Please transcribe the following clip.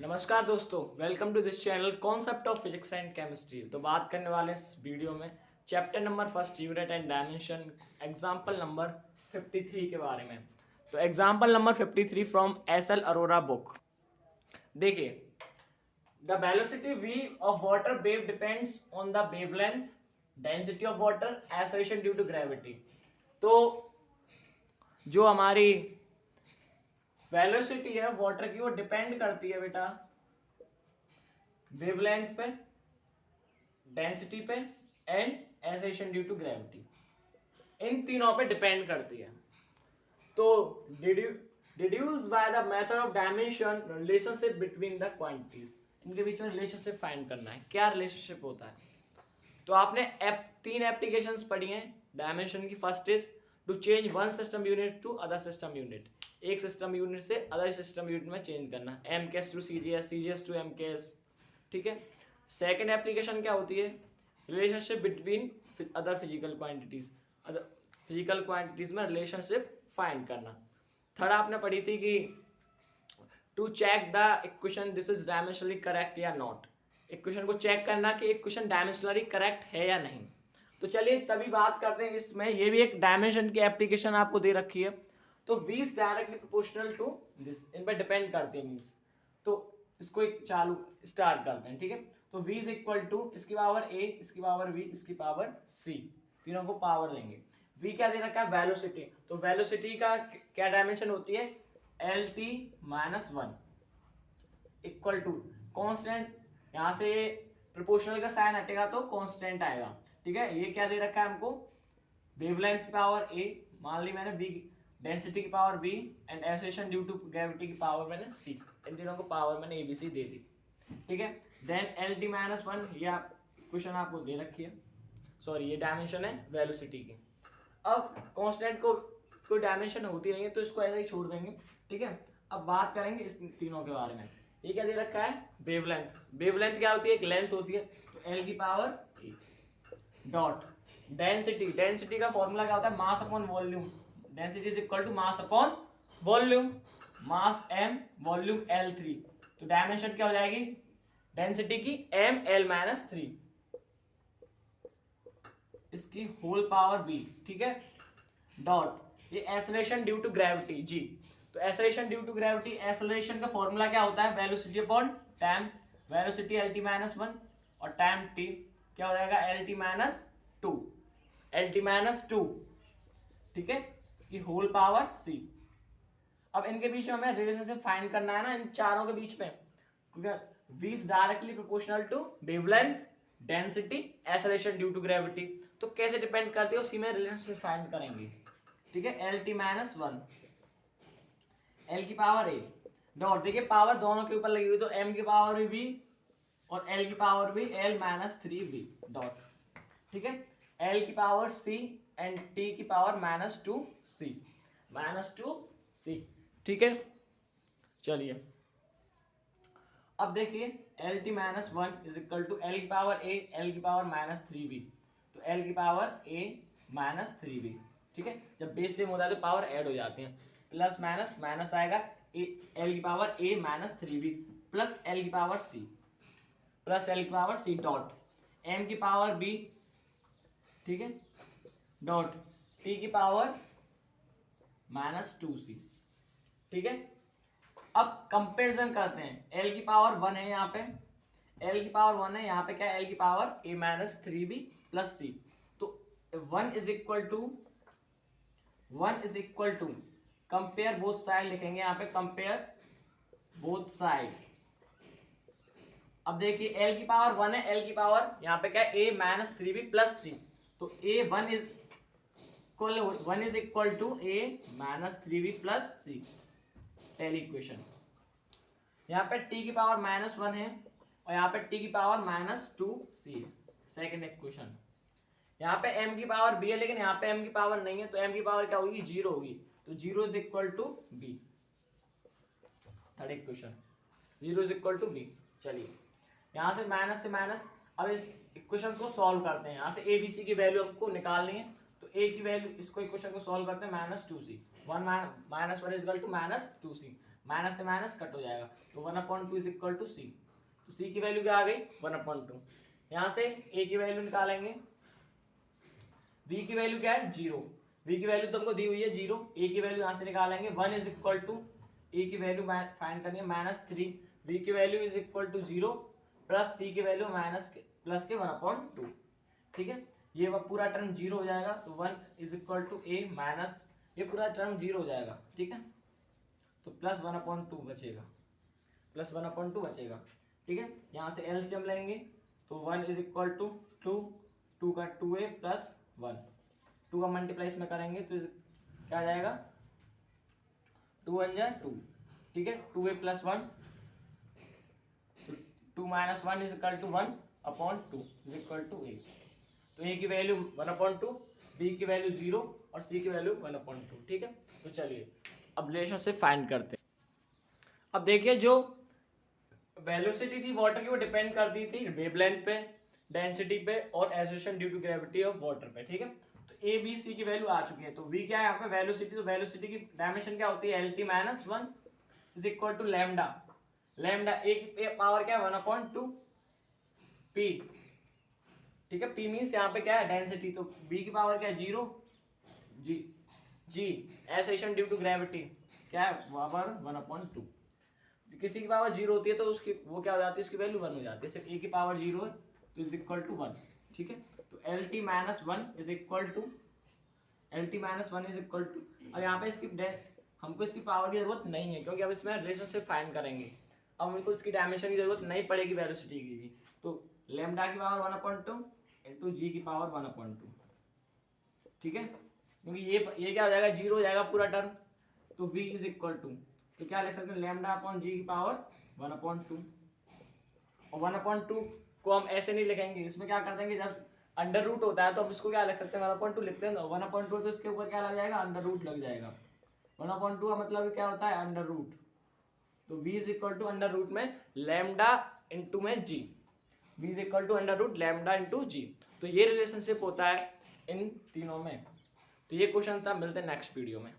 नमस्कार दोस्तों, welcome to this channel concept of physics and chemistry. तो बात करने वाले हैं इस वीडियो में chapter number first unit and dimension example number 53 के बारे में। तो example number 53 from S L. Arora book. देखिए, the velocity v of water wave depends on the wavelength, density of water, acceleration due to gravity. तो जो हमारी velocity है water की वो डिपेंड करती है बेटा वेवलेंथ पे, डेंसिटी पे and acceleration due to gravity. इन तीनों पे डिपेंड करती है। तो deduce by the method of dimension relationship between the quantities, इनके बीच में रिलेशनशिप फाइंड करना है। क्या रिलेशनशिप होता है? तो आपने तीन एप्लीकेशंस पढ़ी हैं डायमेंशन की। First is to change one system unit to other system unit, एक सिस्टम यूनिट से अदर सिस्टम यूनिट में चेंज करना, MKS to CGS, CGS to MKS. ठीक है। सेकंड एप्लीकेशन क्या होती है? Relationship between other physical quantities, other physical quantities में रिलेशनशिप फाइंड करना। थर्ड आपने पढ़ी थी कि to check the equation this is dimensionally correct या नॉट, इक्वेशन को चेक करना कि इक्वेशन डायमेंशनली करेक्ट है या नहीं। तो चलिए तभी बात करते हैं इसमें। ये भी एक डायमेंशन की एप्लीकेशन आपको दे रखी है। तो v is directly proportional to this, इन पर डिपेंड करते हैं मीन्स। तो इसको एक चालू स्टार्ट करते हैं। ठीक है। तो v इज इक्वल टू इसकी पावर a, इसकी पावर v, इसकी पावर c, तीनों को पावर देंगे। v क्या दे रखा है? वेलोसिटी। तो वेलोसिटी का क्या डायमेंशन होती है? lt minus 1 equal to constant, यहाँ से प्रोपोर्शनल का साइन हटेगा तो कांस्टेंट आएगा। ठीक है। ये क्या दे रखा है हमको? वेवलेंथ की पावर a, मान ली मैंने v, डेंसिटी की power b and acceleration due to gravity की पावर मैंने c, इन तीनों को पावर मैंने abc दे दी। ठीक है। देन lt माइनस 1, या क्वेश्चन आपको दे रखी है, सॉरी ये डायमेंशन है वेलोसिटी की। अब कांस्टेंट को कोई डायमेंशन होती नहीं है तो इसको ऐसे ही छोड़ देंगे। ठीक है। अब बात करेंगे इस तीनों के बारे में। ये क्या दे रखा है? वेवलेंथ। वेवलेंथ क्या होती है? एक लेंथ होती है, तो l की power a dot density. Density का फॉर्मूला क्या होता है? Mass upon volume. Density is equal to mass upon volume, mass m, volume L3। तो डायमेंशन क्या हो जाएगी डेंसिटी की? m l माइनस 3, इसकी होल पावर b। ठीक है। डॉट ये acceleration due to gravity g। तो acceleration due to gravity, acceleration का फॉर्मूला क्या होता है? Velocity upon time. Velocity lt minus 1 और टाइम t क्या हो जाएगा? lt minus 2, lt minus 2। ठीक है। की होल पावर c। अब इनके बीच में हमें रिलेशनशिप फाइंड करना है ना, इन चारों के बीच में, क्योंकि v is directly proportional to wavelength, density, acceleration due to gravity. तो कैसे डिपेंड करती है उसी में रिलेशनशिप फाइंड करेंगे। ठीक है। lt माइनस 1, l की पावर a डॉट, देखिए पावर दोनों के ऊपर लगी हुई, तो m की पावर भी v और l की पावर भी l माइनस 3v डॉट। ठीक है। l की पावर c एंड t की power minus 2c, minus 2c। ठीक है। चलिए अब देखिए lt minus 1 is equal to l की पावर a, l की पावर माइनस 3v, तो l की पावर a माइनस 3v। ठीक है। जब बेस सेम होता है तो पावर ऐड हो जाती हैं, प्लस माइनस माइनस आएगा, l की power a minus 3v plus l की पावर c, प्लस l की पावर c डॉट m की पावर b। ठीक है। डॉट t की पावर माइनस 2c। ठीक है। अब कंपेरिजन करते हैं। l की पावर 1 है, यहाँ पे l की पावर 1 है, यहाँ पे क्या है? l की power a minus 3b plus c। तो 1 is equal to compare both side लिखेंगे यहाँ पे, कंपेयर बोथ साइड। अब देखिए l की पावर 1 है, l की पावर यहाँ पे क्या है? a minus 3b plus c। तो a 1 is equal to a minus 3b plus c, पहली इक्वेशन। यहाँ पे t की पावर माइनस 1 है और यहाँ पे t की पावर माइनस 2c है, सेकेंड इक्वेशन। यहाँ पे m की पावर b है, लेकिन यहाँ पे m की पावर नहीं है, तो m की पावर क्या होगी? 0 होगी, तो 0 is equal to b, third equation. 0 is equal to b। चलिए यहाँ से माइनस, अब इस इक्वेशन को सॉल्व करते हैं। यहाँ से a b c की वैल्यू हमको निकालनी है, तो a की वैल्यू, इसको इक्वेशन को सॉल्व करते हैं, minus 2c। One minus one is equal to minus two C, minus से माइनस कट हो जाएगा, तो 1/2 इज इक्वल टू सी। तो सी की वैल्यू क्या आ गई 1/2। यहाँ से ए की वैल्यू निकालेंगे, वी की वैल्यू क्या है 0, वी की वैल्यू तुमको दी हुई है 0, ए की वैल्यू यहाँ से निकालेंगे 1 इज इक्वल टू, ए की वैल्यू फाइंड करनी है -3, वी की value is equal to 0 plus c की वैल्यू प्लस के 1/2। ठीक है, ये पूरा टर्म 0 हो जाएगा, तो 1 is equal to A minus, ये पूरा टर्म 0 हो जाएगा। ठीक है, तो प्लस 1/2 बचेगा, प्लस 1/2 बचेगा। ठीक है, यहाँ से एलसीएम लेंगे तो 1 इज इक्वल टू 2 का 2a प्लस 1, 2 का मल्टीप्लाई इसमें करेंगे तो क्या आ जाएगा 2 1 जा 2। ठीक है, 2a plus 1, 2 minus 1 is equal to 1/2 is equal to a। तो a की वैल्यू 1/2, b की वैल्यू 0 और c की वैल्यू 1/2। ठीक है, तो चलिए अब रिलेशनशिप फाइंड करते हैं। अब देखिए जो वेलोसिटी थी वाटर की वो डिपेंड करती थी वेवलेंथ पे, डेंसिटी पे और एसोसिएशन due to gravity of water पे। ठीक है, तो ए बी सी की वैल्यू आ चुकी है, तो वी क्या है यहाँ पे वेलोसिटी, तो वेलोसिटी की डायमेंशन क्या होती है L T minus 1 is equal to lambda, lambda a की पावर क्या है 1/2 पी। ठीक है, पी मीन्स यहाँ पे क्या है डेंसिटी, तो बी की पावर क्या है 0 जी, जी एसोसिएशन ड्यू टू ग्रेविटी क्या है पावर 1/2। किसी की पावर 0 होती है तो उसकी वो क्या हो जाती है, उसकी वैल्यू 1 हो जाती है, सिर्फ ए की पावर 0 है तो इज इक्वल टू 1। ठीक है, तो L T minus 1 is equal to, L T minus 1 is equal to, अब यहाँ पे इसकी हमको इसकी पावर की जरूरत नहीं है क्योंकि अब इसमें रिलेशनशिप फाइंड करेंगे, अब हमको इसकी डायमेंशन की जरूरत नहीं पड़ेगी वेलोसिटी की भी, तो लैम्डा की पावर 1/2 इंटू जी की पावर 1/2। ठीक है, क्योंकि ये क्या हो जाएगा 0 हो जाएगा पूरा टर्म, तो v इज इक्वल टू, तो क्या लिख सकते हैं लैम्डा अपॉन जी की पावर 1/2, और 1/2 को हम ऐसे नहीं लिखेंगे, इसमें क्या कर देंगे जब अंडर रूट होता है तो हम इसको क्या लिख सकते हैं 1/2 लिखते हैं, 1/2 तो इसके ऊपर क्या लग जाएगा अंडर रूट लग जाएगा, 1/2 का मतलब क्या होता है अंडर रूट, तो v is equal to under root में लैम्डा इंटू में g, v is equal to under root lambda into g. तो ये रिलेशनशिप होता है इन तीनों में। तो ये क्वेश्चन था, मिलते हैं नेक्स्ट वीडियो में।